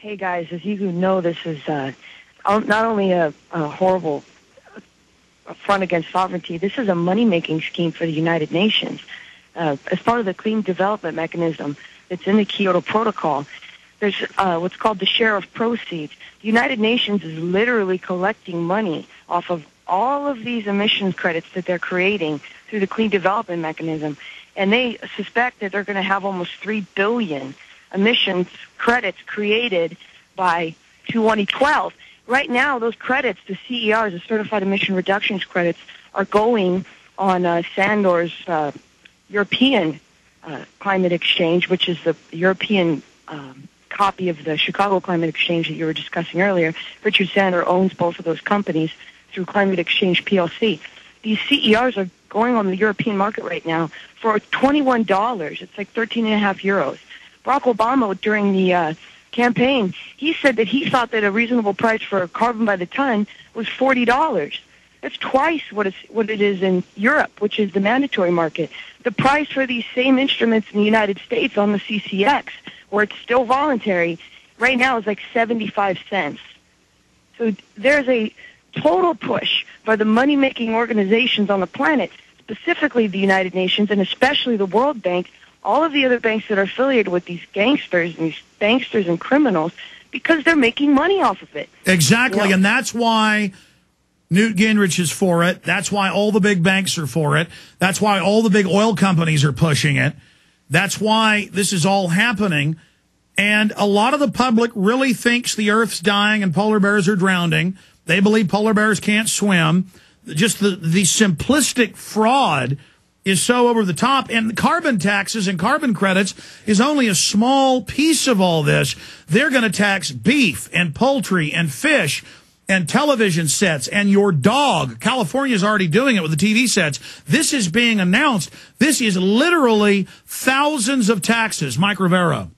Hey guys, as you know, this is not only a horrible affront against sovereignty, this is a money-making scheme for the United Nations. As part of the clean development mechanism that's in the Kyoto Protocol, there's what's called the share of proceeds. The United Nations is literally collecting money off of all of these emissions credits that they're creating through the clean development mechanism, and they suspect that they're going to have almost 3 billion emissions credits created by 2012. Right now, those credits, the CERs, the Certified Emission Reductions credits, are going on Sandor's European Climate Exchange, which is the European copy of the Chicago Climate Exchange that you were discussing earlier. Richard Sandor owns both of those companies through Climate Exchange PLC. These CERs are going on the European market right now for $21. It's like 13.5 euros. Barack Obama, during the campaign, he said that he thought that a reasonable price for carbon by the ton was $40. That's twice what it is in Europe, which is the mandatory market. The price for these same instruments in the United States on the CCX, where it's still voluntary, right now is like 75 cents. So there's a total push by the money-making organizations on the planet, specifically the United Nations and especially the World Bank, all of the other banks that are affiliated with these gangsters and criminals, because they're making money off of it. Exactly, You know? and that's why Newt Gingrich is for it. That's why all the big banks are for it. That's why all the big oil companies are pushing it. That's why this is all happening. And a lot of the public really thinks the Earth's dying and polar bears are drowning. They believe polar bears can't swim. Just the simplistic fraud is so over the top, and carbon taxes and carbon credits is only a small piece of all this. They're going to tax beef and poultry and fish and television sets and your dog. California's already doing it with the TV sets. This is being announced. This is literally thousands of taxes. Mike Rivero.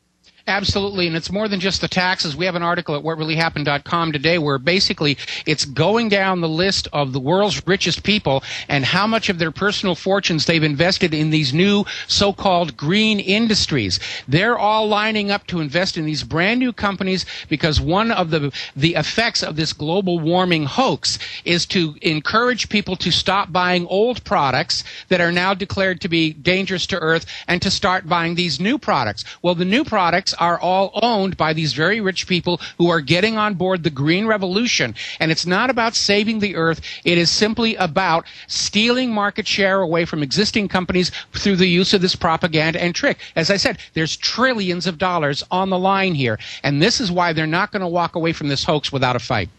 Absolutely, and it's more than just the taxes. We have an article at whatreallyhappened.com today where basically it's going down the list of the world's richest people and how much of their personal fortunes they've invested in these new so-called green industries. They're all lining up to invest in these brand new companies because one of the effects of this global warming hoax is to encourage people to stop buying old products that are now declared to be dangerous to Earth and to start buying these new products. Well, the new products are all owned by these very rich people who are getting on board the green revolution. And it's not about saving the Earth. It is simply about stealing market share away from existing companies through the use of this propaganda and trick. As I said, there's trillions of dollars on the line here. And this is why they're not going to walk away from this hoax without a fight.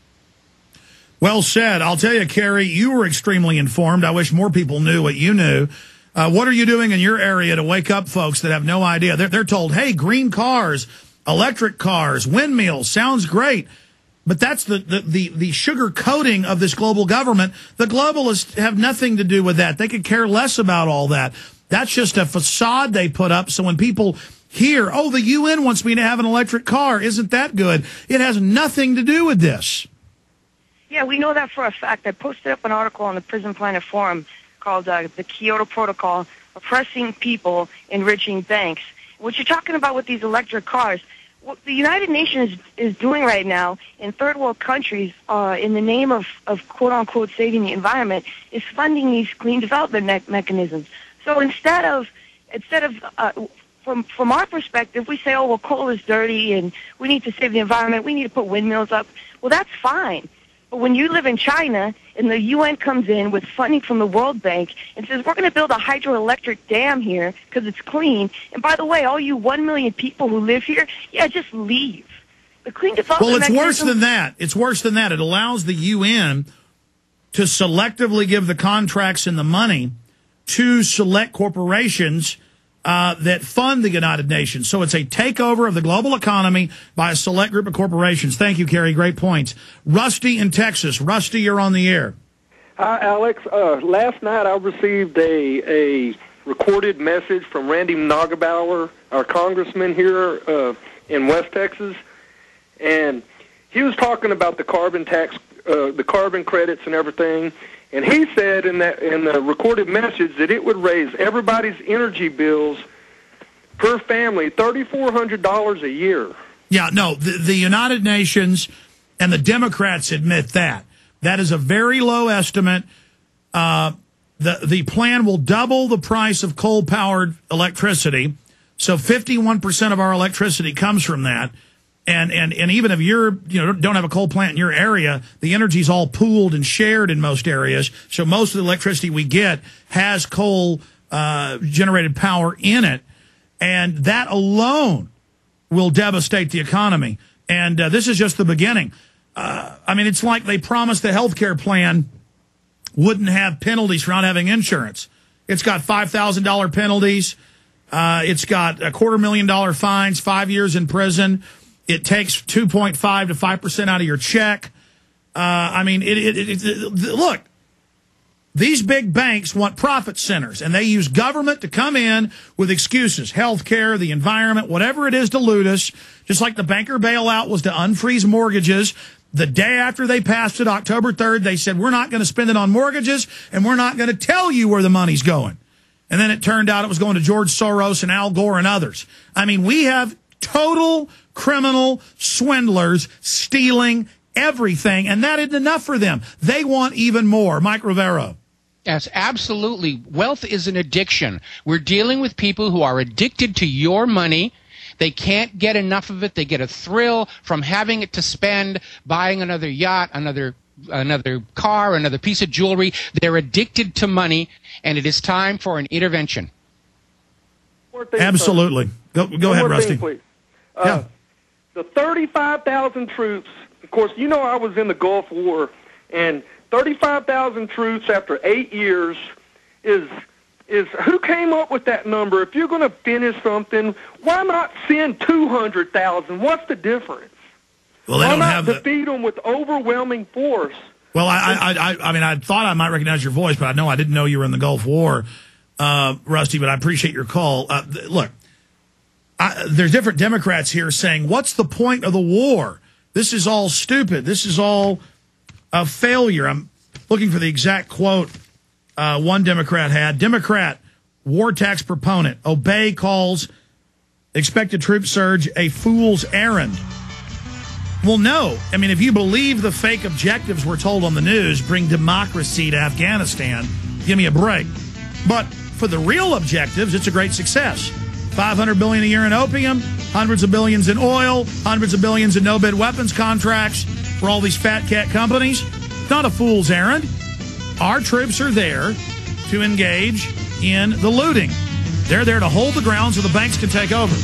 Well said. I'll tell you, Kerry, you were extremely informed. I wish more people knew what you knew. What are you doing in your area to wake up folks that have no idea? They're told, hey, green cars, electric cars, windmills, sounds great. But that's the sugar coating of this global government. The globalists have nothing to do with that. They could care less about all that. That's just a facade they put up. So when people hear, oh, the UN wants me to have an electric car, isn't that good? It has nothing to do with this. Yeah, we know that for a fact. I posted up an article on the Prison Planet Forum called the Kyoto Protocol, Oppressing People, Enriching Banks. What you're talking about with these electric cars, what the United Nations is doing right now in third world countries in the name of quote-unquote saving the environment is funding these clean development mechanisms. So instead of from our perspective, we say, oh, well, coal is dirty and we need to save the environment, we need to put windmills up. Well, that's fine. But when you live in China and the UN comes in with funding from the World Bank and says, we're going to build a hydroelectric dam here because it's clean. And by the way, all you 1 million people who live here, yeah, just leave. The clean development mechanism... Well, it's worse than that. It's worse than that. It allows the UN to selectively give the contracts and the money to select corporations that fund the United Nations. So it's a takeover of the global economy by a select group of corporations. Thank you, Kerry. Great points. Rusty in Texas. Rusty, you're on the air. Hi, Alex. Last night I received a recorded message from Randy Nagelbauer, our congressman here in West Texas, and he was talking about the carbon tax, the carbon credits and everything. And he said in the recorded message that it would raise everybody's energy bills per family $3,400 a year. Yeah, no, the United Nations and the Democrats admit that. That is a very low estimate. The plan will double the price of coal-powered electricity. So 51% of our electricity comes from that. And even if don't have a coal plant in your area, the energy's all pooled and shared in most areas. So most of the electricity we get has coal generated power in it. And that alone will devastate the economy. And this is just the beginning. I mean, it's like they promised the health care plan wouldn't have penalties for not having insurance. It's got $5,000 penalties. It's got $250,000 fines, 5 years in prison. It takes 2.5 to 5% out of your check. I mean, look, these big banks want profit centers, and they use government to come in with excuses, health care, the environment, whatever it is to loot us, just like the banker bailout was to unfreeze mortgages. The day after they passed it, October 3rd, they said, we're not going to spend it on mortgages, and we're not going to tell you where the money's going. And then it turned out it was going to George Soros and Al Gore and others. I mean, we have total criminal swindlers stealing everything, and that isn't enough for them. They want even more. Mike Rivero. Yes, absolutely. Wealth is an addiction. We're dealing with people who are addicted to your money. They can't get enough of it. They get a thrill from having it to spend, buying another yacht, another car, another piece of jewelry. They're addicted to money, and it is time for an intervention. Absolutely. Go ahead, Rusty. Please. The 35,000 troops, of course, I was in the Gulf War, and 35,000 troops after 8 years is who came up with that number? If you're going to finish something, why not send 200,000? What's the difference? Well, they why don't not have defeat them with overwhelming force? Well, I mean, I thought I might recognize your voice, but I didn't know you were in the Gulf War, Rusty. But I appreciate your call. Look, there's different Democrats here saying, "What's the point of the war? This is all stupid. This is all a failure." I'm looking for the exact quote one Democrat had. Democrat, war tax proponent, Obey calls expected troop surge a fool's errand. Well, no. I mean, if you believe the fake objectives we're told on the news, bring democracy to Afghanistan, give me a break. But for the real objectives, it's a great success. $500 billion a year in opium, hundreds of billions in oil, hundreds of billions in no-bid weapons contracts for all these fat cat companies. It's not a fool's errand. Our troops are there to engage in the looting. They're there to hold the ground so the banks can take over.